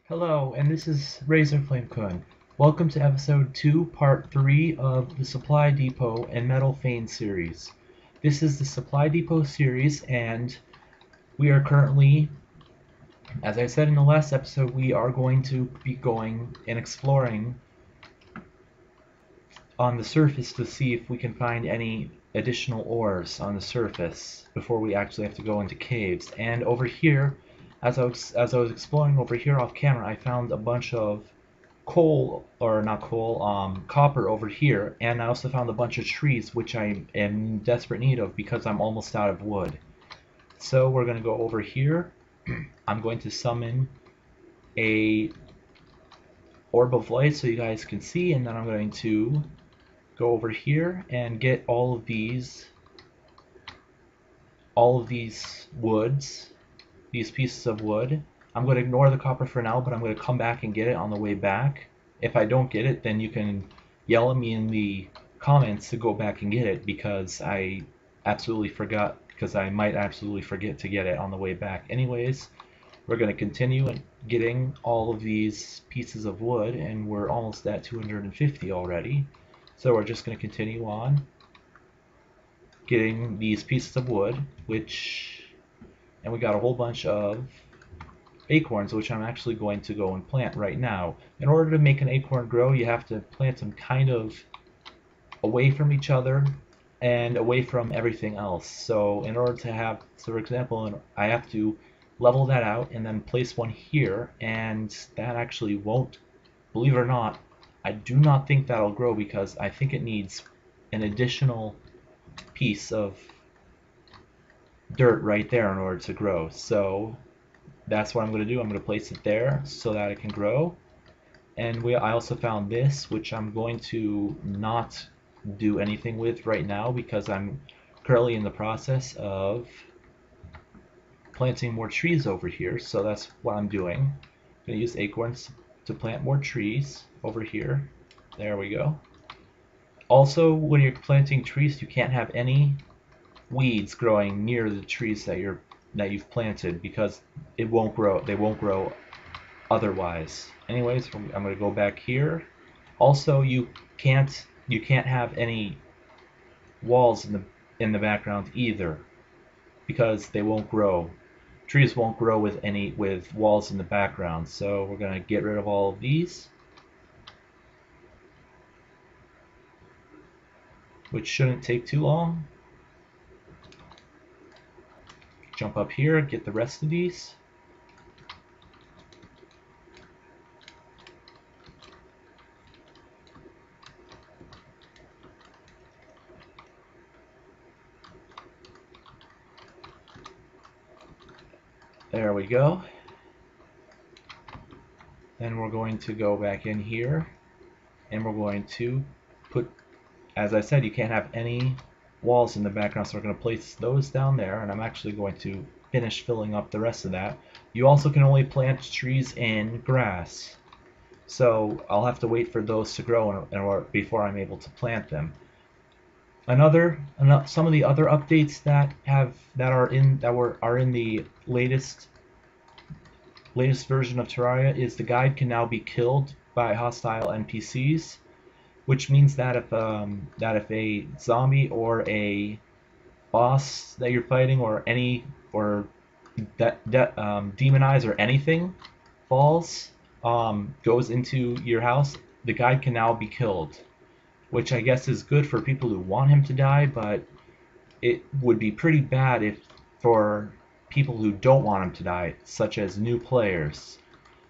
Hello, and this is Razorflamekun. Welcome to episode 2, part 3 of the Supply Depot and Metal Fane series. This is the Supply Depot series, and we are currently, as I said in the last episode, we are going to be going and exploring on the surface to see if we can find any additional ores on the surface before we actually have to go into caves. And over here, as I was exploring over here off camera, I found a bunch of coal, or not coal, copper over here, and I also found a bunch of trees, which I am in desperate need of because I'm almost out of wood. So we're going to go over here. I'm going to summon a orb of light so you guys can see, and then I'm going to go over here and get all of these woods, these pieces of wood. I'm going to ignore the copper for now, but I'm going to come back and get it on the way back. If I don't get it, then you can yell at me in the comments to go back and get it, because I absolutely forgot, because I might absolutely forget to get it on the way back. Anyways, we're going to continue getting all of these pieces of wood, and we're almost at 250 already. So we're just going to continue on getting these pieces of wood, and we got a whole bunch of acorns, which I'm actually going to go and plant right now. In order to make an acorn grow, you have to plant them kind of away from each other and away from everything else. So in order to have, so for example, I have to level that out and then place one here, and that actually won't, believe it or not, I do not think that'll grow, because I think it needs an additional piece of dirt right there in order to grow. So that's what I'm going to do. I'm going to place it there so that it can grow. And I also found this, which I'm going to not do anything with right now because I'm currently in the process of planting more trees over here. So that's what I'm doing. I'm going to use acorns to plant more trees over here. There we go. Also, when you're planting trees, you can't have any weeds growing near the trees that you've planted, because it won't grow. They won't grow otherwise. Anyways, I'm going to go back here. Also, you can't have any walls in the background either, because they won't grow. Trees won't grow with walls in the background. So we're going to get rid of all of these, which shouldn't take too long. Jump up here, get the rest of these. There we go. Then we're going to go back in here, and we're going to put, as I said, you can't have any walls in the background, so we're going to place those down there, and I'm actually going to finish filling up the rest of that. You also can only plant trees in grass, so I'll have to wait for those to grow before I'm able to plant them. Some of the other updates that are in the latest version of Terraria is the guide can now be killed by hostile NPCs, which means that if a zombie or a boss that you're fighting or demonize or anything falls, goes into your house, the guide can now be killed, which I guess is good for people who want him to die, but it would be pretty bad for people who don't want him to die, such as new players.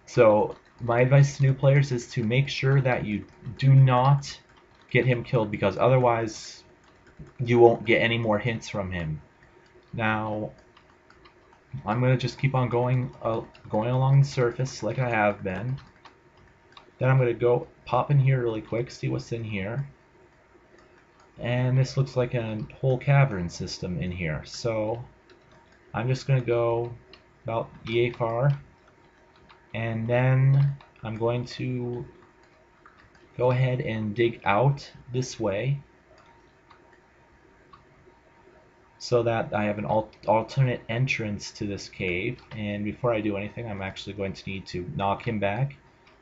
So my advice to new players is to make sure that you do not get him killed, because otherwise you won't get any more hints from him. Now I'm going to just keep on going along the surface like I have been. Then I'm going to go pop in here really quick, see what's in here. And this looks like a whole cavern system in here. So I'm just going to go about yay far, and then I'm going to go ahead and dig out this way. so that I have an alternate entrance to this cave. And before I do anything, I'm actually going to need to knock him back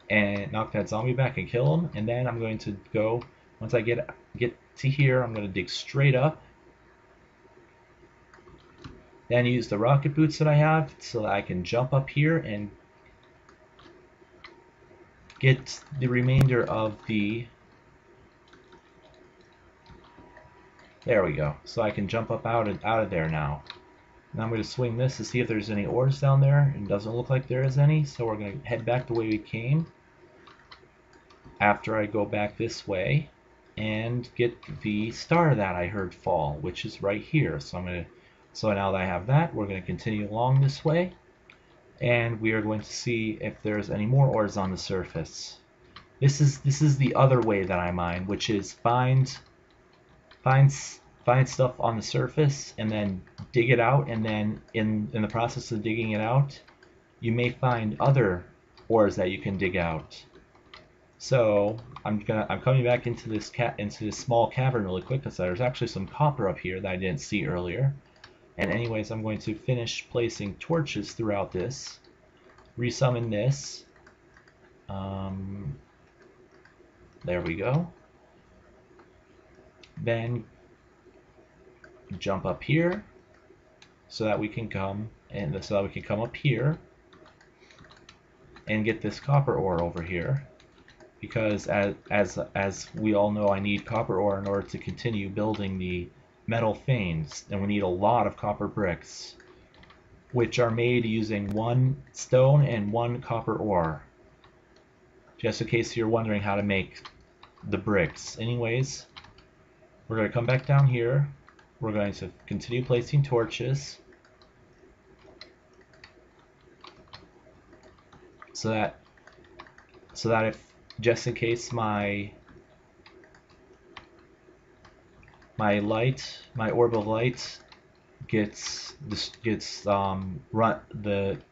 and knock that zombie back and kill him. And then I'm going to go, once I get to here, I'm going to dig straight up. Then use the rocket boots that I have so that I can jump up here and get the remainder of the... There we go. So I can jump up out of there now. Now I'm going to swing this to see if there's any ores down there. It doesn't look like there is any, so we're going to head back the way we came. After I go back this way and get the star that I heard fall, which is right here. So now that I have that, we're going to continue along this way, and we are going to see if there's any more ores on the surface. This is the other way that I mine, which is find stuff on the surface and then dig it out, and then in the process of digging it out, you may find other ores that you can dig out. So I'm coming back into this small cavern really quick because there's actually some copper up here that I didn't see earlier. And anyways, I'm going to finish placing torches throughout this. Resummon this. There we go. Then jump up here so that we can come up here and get this copper ore over here. Because as we all know, I need copper ore in order to continue building the Metal Fanes, and we need a lot of copper bricks, which are made using 1 stone and 1 copper ore. Just in case you're wondering how to make the bricks. Anyways, we're going to come back down here. We're going to continue placing torches so that if, just in case my orb of light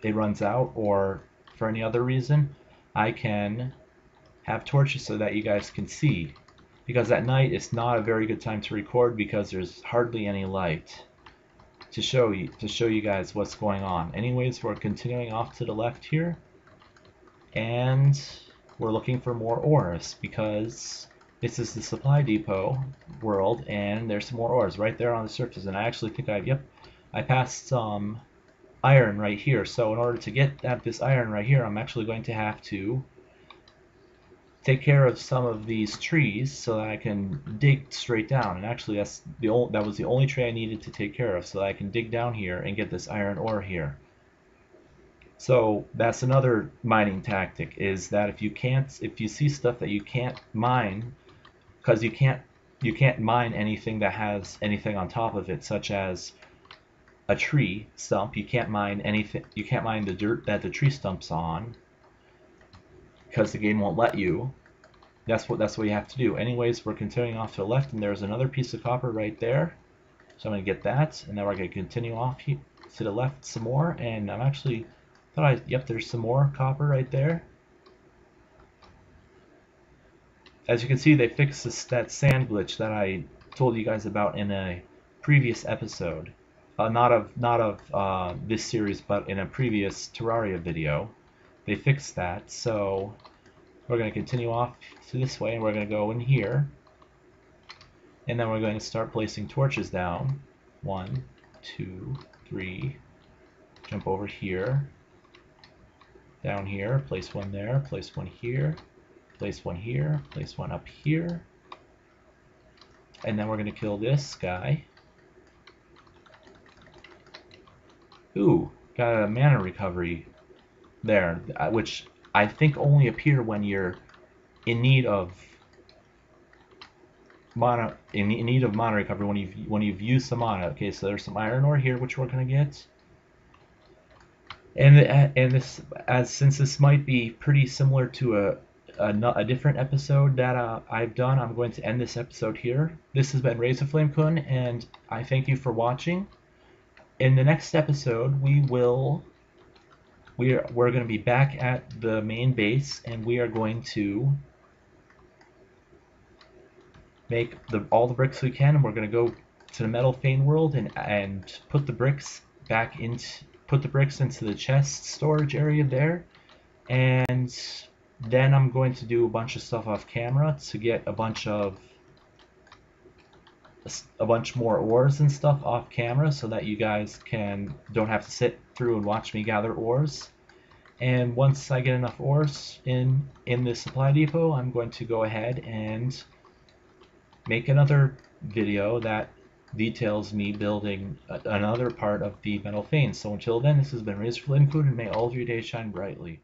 runs out, or for any other reason, I can have torches so that you guys can see. Because at night it's not a very good time to record because there's hardly any light to show you guys what's going on. Anyways, we're continuing off to the left here, and we're looking for more ores because this is the supply depot world, and there's some more ores right there on the surface. And I actually think I passed some iron right here. So in order to get at this iron right here, I'm actually going to have to take care of some of these trees so that I can dig straight down. And actually that was the only tree I needed to take care of, so that I can dig down here and get this iron ore here. So that's another mining tactic, is that if you see stuff that you can't mine, because you can't mine anything that has anything on top of it, such as a tree stump. You can't mine anything. You can't mine the dirt that the tree stump's on, because the game won't let you. That's what you have to do. Anyways, we're continuing off to the left, and there's another piece of copper right there. So I'm going to get that, and then we're going to continue off to the left some more. And I'm actually yep, there's some more copper right there. As you can see, they fixed that sand glitch that I told you guys about in a previous episode. Not of this series, but in a previous Terraria video. They fixed that, so we're going to continue off to this way, and we're going to go in here, and then we're going to start placing torches down. 1, 2, 3. Jump over here, down here, place one there, place one here, place one here, place one up here, and then we're going to kill this guy. Ooh, got a mana recovery there, which I think only appear when you're in need of mana recovery, when you've used some mana. Okay, so there's some iron ore here which we're gonna get, and since this might be pretty similar to a different episode that I've done, I'm going to end this episode here. This has been Razorflamekun, and I thank you for watching. In the next episode, we're going to be back at the main base, and we are going to make all the bricks we can, and we're going to go to the Metal Fane world and put the bricks into the chest storage area there, and then I'm going to do a bunch of stuff off camera to get a bunch more ores and stuff off camera so that you guys don't have to sit through and watch me gather ores. And once I get enough ores in the supply depot, I'm going to go ahead and make another video that details me building another part of the Metal Fane. So until then, this has been Razorflamekun, and may all of your days shine brightly.